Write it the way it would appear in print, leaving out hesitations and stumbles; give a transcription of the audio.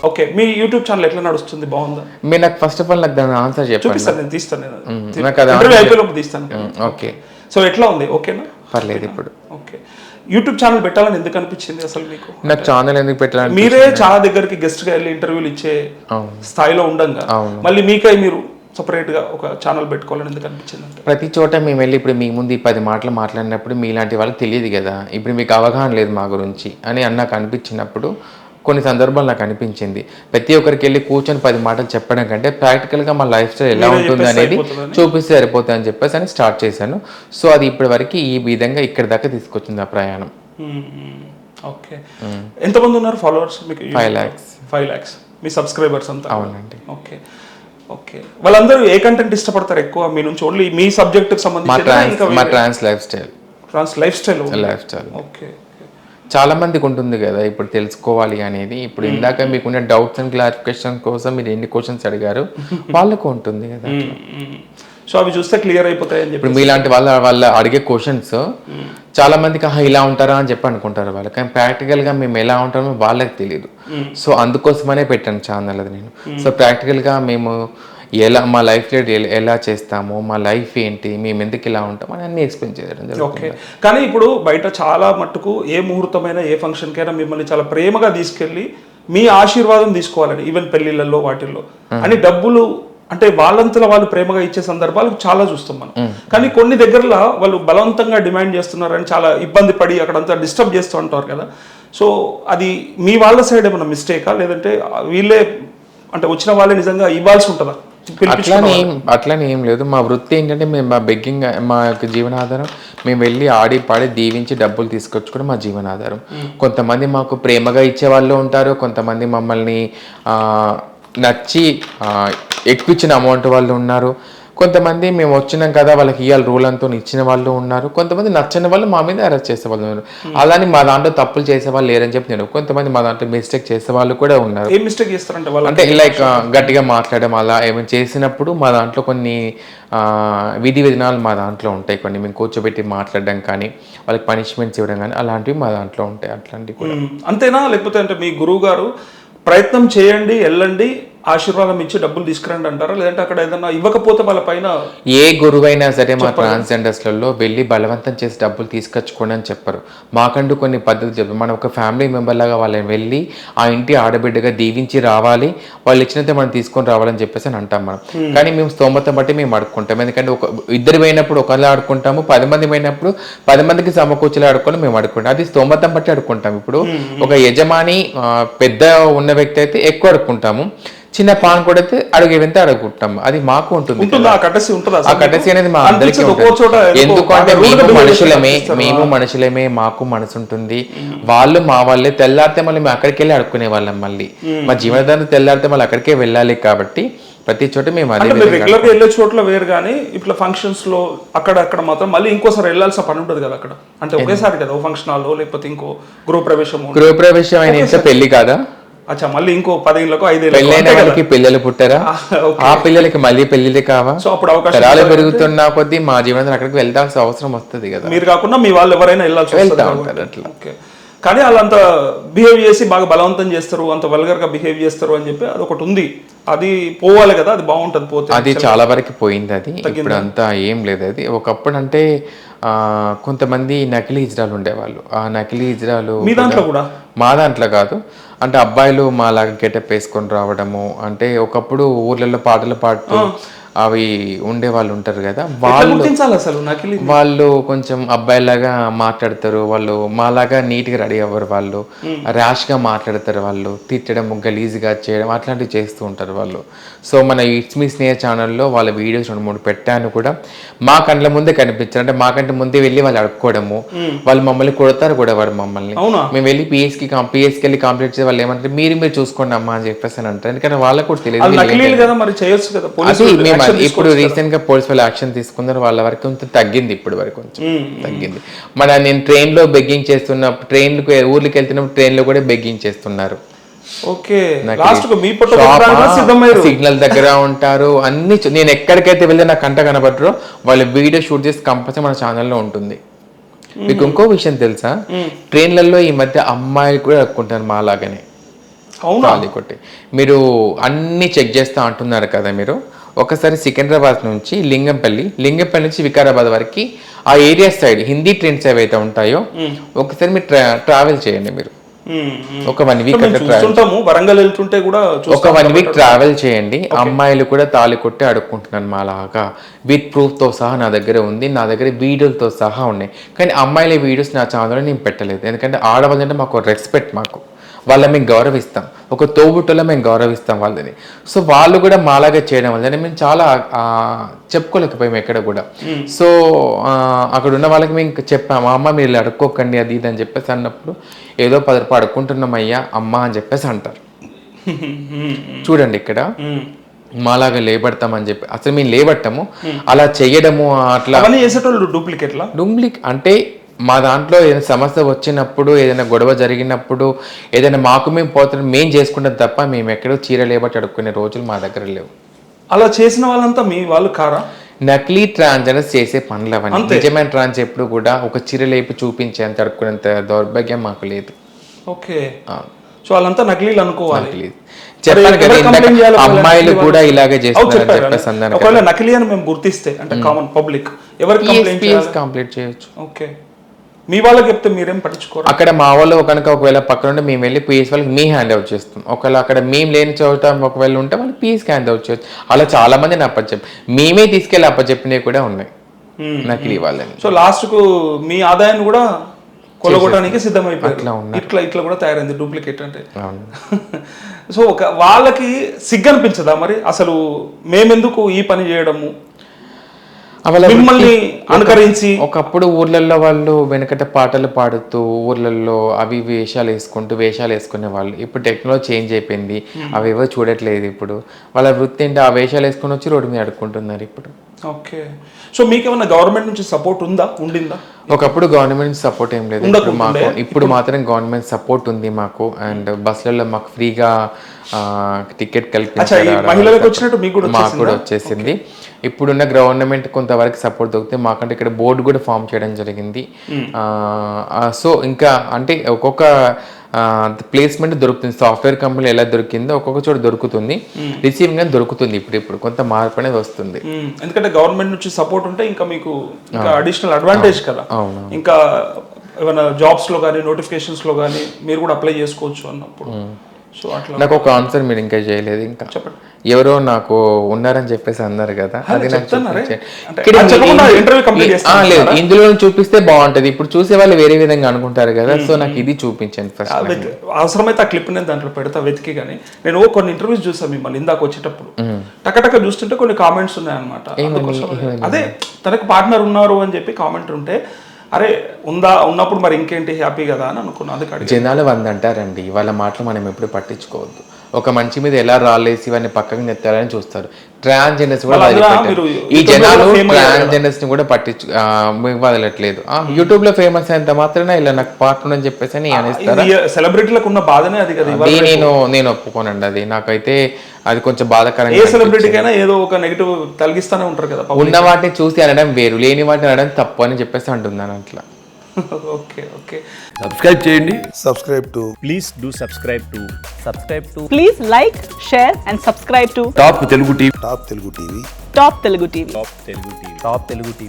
Okay, మీ YouTube channel ఎట్లా నడుస్తుంది? బాగుందా? మీరు నాకు ఫస్ట్ ఆఫ్ ఆల్ నాకు దాని ఆన్సర్ చెప్పండి. చూపిస్తాను, నేను తీస్తాను, నేను నాకు అది ఇంటర్వ్యూ అయిపోయినప్పుడు తీస్తాను. ఓకే, సో ఎట్లా ఉంది? ఓకేనా? పర్లేదు. ఇప్పుడు ఓకే, యూట్యూబ్ ఛానల్ పెట్టాలని ఎందుకు అనిపించింది అసలు మీకు? నాకు ఛానల్ ఎందుకు పెట్టాలని, మీరే చాలా దగ్గరికి గెస్ట్ గా వెళ్ళి ఇంటర్వ్యూలు ఇచ్చే స్థాయిలో ఉండగా మళ్ళీ మీకై మీరు సపరేట్ గా ఒక ఛానల్ పెట్టుకోవాలని ఎందుకు అనిపించింది? అంటే ప్రతి చోట మేము వెళ్ళి ఇప్పుడు మీ ముందు 10 మాటలు మాట్లాడినప్పుడు మీలాంటి వాళ్ళకి తెలియదు కదా, ఇప్పుడు మీకు అవగాహన లేదు మా గురించి అని నాకు అనిపించినప్పుడు కొన్ని సందర్భాలు నాకు అనిపించింది ప్రతి ఒక్కరికి వెళ్ళి కూర్చొని 10 మాటలు చెప్పడం కంటే ప్రాక్టికల్గా మా లైఫ్ స్టైల్ ఎలా ఉంటుంది అనేది చూపిస్తే సరిపోతుంది అని చెప్పేసి అని స్టార్ట్ చేశాను. సో అది ఇప్పటి వరకు ఈ విధంగా ఇక్కడి దాకా తీసుకొచ్చింది ఆ ప్రయాణం. ఓకే, ఎంతమంది ఉన్నారు ఫాలోవర్స్ మీకు? 5 lakhs. 5 lakhs మీ సబ్స్క్రైబర్స్ అంతా? అవునండి. ఓకే ఓకే, వాళ్ళందరూ ఏ కంటెంట్ ఇష్టపడతారు ఎక్కువ మీ నుంచి? ఓన్లీ మీ సబ్జెక్ట్కి సంబంధించి మా trans life style. Life style. Okay, చాలా మందికి ఉంటుంది కదా ఇప్పుడు తెలుసుకోవాలి అనేది. ఇప్పుడు ఇందాక మీకున్న డౌట్స్ అండ్ క్లారిఫికేషన్ కోసం మీరు ఎన్ని క్వశ్చన్స్ అడిగారు వాళ్ళకు ఉంటుంది కదా, సో అవి చూస్తే క్లియర్ అయిపోతాయి అని చెప్పి. ఇప్పుడు మీలాంటి వాళ్ళ అడిగే క్వశ్చన్స్ చాలా మందికి ఇలా ఉంటారా అని చెప్పి అనుకుంటారు వాళ్ళు, కానీ ప్రాక్టికల్గా మేము ఎలా ఉంటామో వాళ్ళకి తెలియదు. సో అందుకోసమనే పెట్టాను ఛానల్ అది నేను. సో ప్రాక్టికల్గా మేము ఎలా మా లైఫ్లో ఎలా చేస్తామో, మా లైఫ్ ఏంటి, మేము ఎందుకు ఇలా ఉంటాం అని అన్ని ఎక్స్ప్లెయిన్ చేయడం జరుగుతుంది. ఓకే, కానీ ఇప్పుడు బయట చాలా మట్టుకు ఏ ముహూర్తమైనా ఏ ఫంక్షన్కైనా మిమ్మల్ని చాలా ప్రేమగా తీసుకెళ్ళి మీ ఆశీర్వాదం తీసుకోవాలని, ఈవెన్ పెళ్లిళ్ళల్లో వాటిల్లో అని డబ్బులు అంటే వాళ్ళంతలో వాళ్ళు ప్రేమగా ఇచ్చే సందర్భాలు చాలా చూస్తాం మనం. కానీ కొన్ని దగ్గరలో వాళ్ళు బలవంతంగా డిమాండ్ చేస్తున్నారని చాలా ఇబ్బంది పడి అక్కడంతా డిస్టర్బ్ చేస్తూ ఉంటారు కదా. సో అది మీ వాళ్ళ సైడ్ ఏమన్నా మిస్టేకా, లేదంటే వీళ్ళే అంటే వచ్చిన వాళ్ళే నిజంగా ఇవ్వాల్సి ఉంటుందా? అట్లానే ఏం లేదు. మా వృత్తి ఏంటంటే మేము మా బెగ్గింగ్ మా యొక్క జీవనాధారం. మేము వెళ్ళి ఆడి పాడి దీవించి డబ్బులు తీసుకొచ్చుకోవడం మా జీవనాధారం. కొంతమంది మాకు ప్రేమగా ఇచ్చే వాళ్ళు ఉంటారు, కొంతమంది మమ్మల్ని నచ్చి ఎక్కువ ఇచ్చిన అమౌంట్ వాళ్ళు ఉన్నారు, కొంతమంది మేము వచ్చినాం కదా వాళ్ళకి ఇవాళ రూల్ అంతా ఇచ్చిన వాళ్ళు ఉన్నారు, కొంతమంది నచ్చని వాళ్ళు మా మీద అరెస్ట్ చేసే వాళ్ళు ఉన్నారు. అలానే మా దాంట్లో తప్పులు చేసే వాళ్ళు లేరని చెప్పి నేను, కొంతమంది మా దాంట్లో మిస్టేక్ చేసే వాళ్ళు కూడా ఉన్నారు. ఏం మిస్టేక్ చేస్తారంటే వాళ్ళు అంటే లైక్ గట్టిగా మాట్లాడడం అలా ఏమైనా చేసినప్పుడు మా దాంట్లో కొన్ని విధి విధానాలు మా దాంట్లో ఉంటాయి. కొన్ని మేము కూర్చోబెట్టి మాట్లాడడం కానీ వాళ్ళకి పనిష్మెంట్స్ ఇవ్వడం కానీ అలాంటివి మా దాంట్లో ఉంటాయి. అట్లాంటివి కూడా అంతేనా? లేకపోతే అంటే మీ గురువు గారు ప్రయత్నం చేయండి, వెళ్ళండి, ఆశీర్వాదం ఇచ్చి డబ్బులు తీసుకురండి అంటారా? లేదంటే అక్కడ ఏదైనా ఇవ్వకపోతే వాళ్ళ పైన? ఏ గురువైనా సరే మా ట్రాన్స్జెండర్స్లలో వెళ్ళి బలవంతం చేసి డబ్బులు తీసుకొచ్చుకోండి అని చెప్పరు. మాకంటూ కొన్ని పద్ధతులు చెప్పారు. మనం ఒక ఫ్యామిలీ మెంబర్ లాగా వాళ్ళని వెళ్ళి ఆ ఇంటి ఆడబిడ్డగా దీవించి రావాలి, వాళ్ళు ఇచ్చినంతే మనం తీసుకొని రావాలని చెప్పేసి అని అంటాం మనం. కానీ మేము స్తోమత బట్టి మేము అడుక్కుంటాం. ఎందుకంటే ఇద్దరు పోయినప్పుడు ఒకళ్ళు ఆడుకుంటాము, 10 మంది పోయినప్పుడు 10 మందికి సమకూర్చులు ఆడుకొని మేము అడుక్కుంటాం. అది స్తోమతం బట్టి అడుక్కుంటాం. ఇప్పుడు ఒక యజమాని పెద్ద ఉన్న వ్యక్తి అయితే ఎక్కువ అడుక్కుంటాము, చిన్న పాన్ కూడా అయితే అడిగేంత అడుగుకుంటాం. అది మాకు ఉంటుంది. ఆ కటసి అనేది మా అందరికీ ఉంటుంది. ఎందుకంటే మేము మనుషులమే, మాకు మనసు ఉంటుంది. వాళ్ళు మా వాళ్ళే. తెల్లారితే మళ్ళీ మేము అక్కడికి వెళ్ళి అడుక్కునే వాళ్ళం. మళ్ళీ మా జీవనదాన్ని తెల్లారితే మళ్ళీ అక్కడికే వెళ్ళాలి. కాబట్టి ప్రతి చోట మేము అదే రెగ్యులర్ గా వెళ్ళే చోట్ల వేరు, కానీ ఇట్లా ఫంక్షన్స్ లో అక్కడ మాత్రం మళ్ళీ ఇంకోసారి వెళ్ళాల్సిన పని ఉంటుంది కదా అక్కడ. అంటే ఒకేసారి కదా ఓ ఫంక్షన్ హాల్లో, లేకపోతే ఇంకో గృహప్రవేశం అయిన పెళ్లి కాదా? అచ్చా, మళ్ళీ ఇంకో 10 ఏళ్ళకో 5 ఏళ్ళకి పెళ్ళైన వాళ్ళకి పిల్లలు పుట్టారా? ఆ పిల్లలకి మళ్ళీ పెళ్లిదే కావా? సో అప్పుడు అవకాశాలు పెరుగుతున్న కొద్దీ మా జీవనం అక్కడికి వెళ్ళాల్సిన అవసరం వస్తుంది కదా. మీరు కాకుండా మీ వాళ్ళు ఎవరైనా వెళ్తా ఉంటారు అట్లా. కానీ వాళ్ళు అంత బిహేవ్ చేసి బాగా బలవంతం చేస్తారు, అంత వల్గర్ గా బిహేవ్ చేస్తారు అని చెప్పి అది ఒకటి ఉంది. అది పోవాలి కదా, అది బాగుంటది. పోతే అది చాలా వరకు పోయింది. అది ఇప్పుడు అంతా ఏం లేదు. అది ఒకప్పుడు అంటే కొంతమంది నకిలీ హిజ్రాలు ఉండేవాళ్ళు. ఆ నకిలీ హిజ్రాలు మీ దాంట్లో కూడా? మా దాంట్లో కాదు. అంటే అబ్బాయిలు మా లాగా గెటప్ వేసుకొని రావడము, అంటే ఒకప్పుడు ఊర్లలో పాటలు పాడుతూ అవి ఉండే వాళ్ళు ఉంటారు కదా, వాళ్ళు కొంచెం అబ్బాయిలాగా మాట్లాడతారు. వాళ్ళు మాలాగా నీట్గా రెడీ అవ్వరు, వాళ్ళు ర్యాష్గా మాట్లాడతారు, వాళ్ళు తిట్టడం గలీజ్గా చేయడం అట్లాంటివి చేస్తూ ఉంటారు వాళ్ళు. సో మన ఇట్స్ మీ స్నేహ ఛానల్లో వాళ్ళ వీడియోస్ 2-3 పెట్టాను కూడా. మా కండ్ల ముందే కనిపించారు. అంటే మాకంటే ముందే వెళ్ళి వాళ్ళు అడుక్కోవడము, వాళ్ళు మమ్మల్ని కొడతారు కూడా. వాడు మమ్మల్ని మేము వెళ్ళి పిఎస్కి వెళ్ళి కంప్లీట్ చేసి వాళ్ళు ఏమంటారు మీరు చూసుకోండి అమ్మా అని చెప్పేసి అని అంటారు. ఎందుకంటే వాళ్ళకు కూడా తెలియదు. ఇప్పుడు రీసెంట్ గా పోలీస్ వాళ్ళు యాక్షన్ తీసుకున్నారు. వాళ్ళ వరకు కొంచెం తగ్గింది, ఇప్పుడు వరకు కొంచెం తగ్గింది. మన నేను ట్రైన్ లో బెగ్గింగ్ చేస్తున్న, ట్రైన్లకు ఊర్లకు వెళ్తున్నప్పుడు ట్రైన్ లో కూడా బెగ్గింగ్ చేస్తున్నారు. సిగ్నల్ దగ్గర ఉంటారు అన్ని. నేను ఎక్కడికైతే వెళ్ళి నాకు కంట కనబడరు, వాళ్ళు వీడియో షూట్ చేసి కంపల్సరీ మన ఛానల్లో ఉంటుంది. మీకు ఇంకో విషయం తెలుసా, ట్రైన్లలో ఈ మధ్య అమ్మాయిలు కూడా అడుక్కుంటారు మాలాగానే. అవునా? తాళి కొట్టి. మీరు అన్ని చెక్ చేస్తా అంటున్నారు కదా మీరు, ఒకసారి సికింద్రాబాద్ నుంచి లింగంపల్లి నుంచి వికారాబాద్ వరకు ఆ ఏరియా సైడ్ హిందీ ట్రైన్స్ ఏవైతే ఉంటాయో ఒకసారి మీరు ట్రావెల్ చేయండి. మీరు ఒక 1 వీక్ చూస్తుంటాము, వరంగల్ వెళ్తుంటే కూడా ఒక 1 వీక్ ట్రావెల్ చేయండి. అమ్మాయిలు కూడా తాళి కొట్టి అడుక్కుంటున్నాను మాలాగా, విత్ ప్రూఫ్తో సహా నా దగ్గర ఉంది, నా దగ్గర వీడియోలతో సహా ఉన్నాయి. కానీ అమ్మాయిల వీడియోస్ నా ఛానల్లో నేను పెట్టలేదు, ఎందుకంటే ఆడవాళ్ళంటే మాకు రెస్పెక్ట్, మాకు వాళ్ళని మేము గౌరవిస్తాం, ఒక తోబుట్టులో మేము గౌరవిస్తాం వాళ్ళని. సో వాళ్ళు కూడా మాలాగా చేయడం వల్ల మేము చాలా చెప్పుకోలేకపోయాము ఎక్కడ కూడా. సో అక్కడ ఉన్న వాళ్ళకి మేము చెప్పాము, అమ్మ మీరు అడుక్కోకండి అది ఇది అని చెప్పేసి అన్నప్పుడు, ఏదో 10 రూపాయలు అడుక్కుంటున్నాం అయ్యా అమ్మ అని చెప్పేసి అంటారు. చూడండి ఇక్కడ మాలాగా లేబడతామని చెప్పి అసలు మేము లేబట్టము, అలా చెయ్యడము అట్లా చేసేటోళ్ళు డూప్లికేట్లా అంటే మా దాంట్లో ఏదైనా సమస్య వచ్చినప్పుడు, ఏదైనా గొడవ జరిగినప్పుడు, ఏదైనా మాకు మేము పోతాం మేము చేసుకుంటాం తప్ప మేము ఎక్కడో చీర లేబట్టి అడుక్కునే రోజులు మా దగ్గర లేవు. అలా చేసిన వాళ్ళంతా మీ వాళ్ళు కారా? నకిలీ ట్రాన్స్జెండర్స్ చేసే పనులు అవన్నీ. నిజమైన ట్రాన్స్ ఎప్పుడు కూడా ఒక చీర లేపి చూపించేంత అడుక్కునేంత దౌర్భాగ్యం మాకు లేదు. ఓకే, సో వాళ్ళంతా నకిలీలు అనుకోవాలి. చెప్పాను కదా, అమ్మాయిలు కూడా ఇలాగే చేస్తారని చెప్పేసి అన్నాను. ఒకవేళ నకిలీ అని మేము గుర్తిస్తే అంటే కామన్ పబ్లిక్ ఎవరికి కంప్లీట్ చేయొచ్చు. ఓకే, మీ వాళ్ళకి చెప్తే మీరేం పట్టించుకోరు? అక్కడ మా వాళ్ళు కనుక ఒకవేళ పక్కన ఉంటే మేము వెళ్ళి పిఎస్ వాళ్ళకి మీ హ్యాండ్ అవుట్ చేస్తాం. ఒకవేళ అక్కడ మేము లేని చోట ఒకవేళ ఉంటే వాళ్ళు పిఎస్కి హ్యాండ్ అవుట్ చేయొచ్చు. అలా చాలా మందిని అప్పచెప్పి మేమే తీసుకెళ్ళి అప్పచెప్పినవి కూడా ఉన్నాయి నకిలీ వాళ్ళని. సో లాస్ట్ కు మీ ఆదాయాన్ని కూడా కొలగొట్టడానికి సిద్ధమైపోయి ఇట్లా కూడా తయారైంది డూప్లికేట్ అంటే. సో వాళ్ళకి సిగ్గు అనిపించదా మరి అసలు మేమెందుకు ఈ పని చేయడము, మిమ్మల్ని అనుకరించి? ఒకప్పుడు ఊర్లలో వాళ్ళు వెనకట పాటలు పాడుతూ ఊర్లలో అవి వేషాలు వేసుకునే వాళ్ళు. ఇప్పుడు టెక్నాలజీ చేంజ్ అయిపోయింది, అవి ఏవో చూడట్లేదు. ఇప్పుడు వాళ్ళ వృత్తి ఏంటి, ఆ వేషాలు వేసుకొని వచ్చి రోడ్డు మీద అడుక్కుంటున్నారు ఇప్పుడు. ఓకే, సో మీకు ఏమైనా గవర్నమెంట్ నుంచి సపోర్ట్ ఉండిందా? ఒకప్పుడు గవర్నమెంట్ సపోర్ట్ ఏం లేదు, ఇప్పుడు మాత్రం గవర్నమెంట్ సపోర్ట్ ఉంది మాకు. అండ్ బస్సులలో మాకు ఫ్రీగా టికెట్ కల్పించారు, మాకు కూడా వచ్చేసింది. ఇప్పుడున్న గవర్నమెంట్ కొంతవరకు సపోర్ట్ దొరికితే మాకంటే ఇక్కడ బోర్డు కూడా ఫామ్ చేయడం జరిగింది. సో ఇంకా అంటే ఒక్కొక్క ప్లేస్మెంట్ దొరుకుతుంది. సాఫ్ట్వేర్ కంపెనీ ఎలా దొరికిందో ఒక్కొక్క చోట దొరుకుతుంది, రిసీవింగ్ అని దొరుకుతుంది. ఇప్పుడు కొంత మార్పు అనేది వస్తుంది, ఎందుకంటే గవర్నమెంట్ నుంచి సపోర్ట్ ఉంటే ఇంకా మీకు అడిషనల్ అడ్వాంటేజ్ కదా. ఇంకా ఏమైనా జాబ్స్ లో కానీ నోటిఫికేషన్స్ లో కానీ మీరు కూడా అప్లై చేసుకోవచ్చు అన్నప్పుడు. సో అట్లా నాకు ఒక ఆన్సర్ మీరు ఇంకా చేయలేదు. ఇంకా చెప్పండి, ఎవరో నాకు ఉన్నారని చెప్పేసి అన్నారు కదా, అది లేదు ఇందులో చూపిస్తే బాగుంటది. ఇప్పుడు చూసే వాళ్ళు వేరే విధంగా అనుకుంటారు కదా, సో నాకు ఇది చూపించండి ఫస్ట్. అవసరమైతే ఆ క్లిప్ నేను దాంట్లో పెడతా వెతికి. కానీ నేను కొన్ని ఇంటర్వ్యూస్ చూసాను మిమ్మల్ని ఇందాక వచ్చేటప్పుడు, టకటక చూస్తుంటే కొన్ని కామెంట్స్ ఉన్నాయన్నమాట. అదే తనకు పార్ట్నర్ ఉన్నారు అని చెప్పి కామెంట్ ఉంటే, అరే ఉన్నప్పుడు మరి ఇంకేంటి హ్యాపీ కదా అని అనుకున్నాను. అది జనాలు 100 అంటారండి, వాళ్ళ మాటలు మనం ఎప్పుడు పట్టించుకోవద్దు. ఒక మంచి మీద ఎలా రాలేసి ఇవన్నీ పక్కకి నెత్తారని చూస్తారు. ట్రాన్స్జెండర్స్ కూడా ఈ జనాలు ట్రాన్స్జెండర్స్ ని కూడా వదలట్లేదు. యూట్యూబ్ లో ఫేమస్ అయినంత మాత్రమే ఇలా నాకు పార్ట్నర్ అని చెప్పేసి అని అనేస్తారు. సెలబ్రిటీలకు ఉన్న బాధనే అది కదా. నేను ఒప్పుకోనండి, అది నాకైతే అది కొంచెం బాధాకరంగా. ఏ సెలబ్రిటీకైనా ఏదో ఒక నెగిటివ్ తలిగిస్తానే ఉంటారు కదా. ఉన్న వాటిని చూసి అనడం వేరు, లేని వాటిని అనడం తప్పు అని చెప్పేసి అంటున్నాను అట్లా. ఓకే ఓకే, సబ్స్క్రైబ్ చేయండి. Please do subscribe to Please like, share and subscribe to top Telugu TV. Top Telugu TV. Top Telugu TV.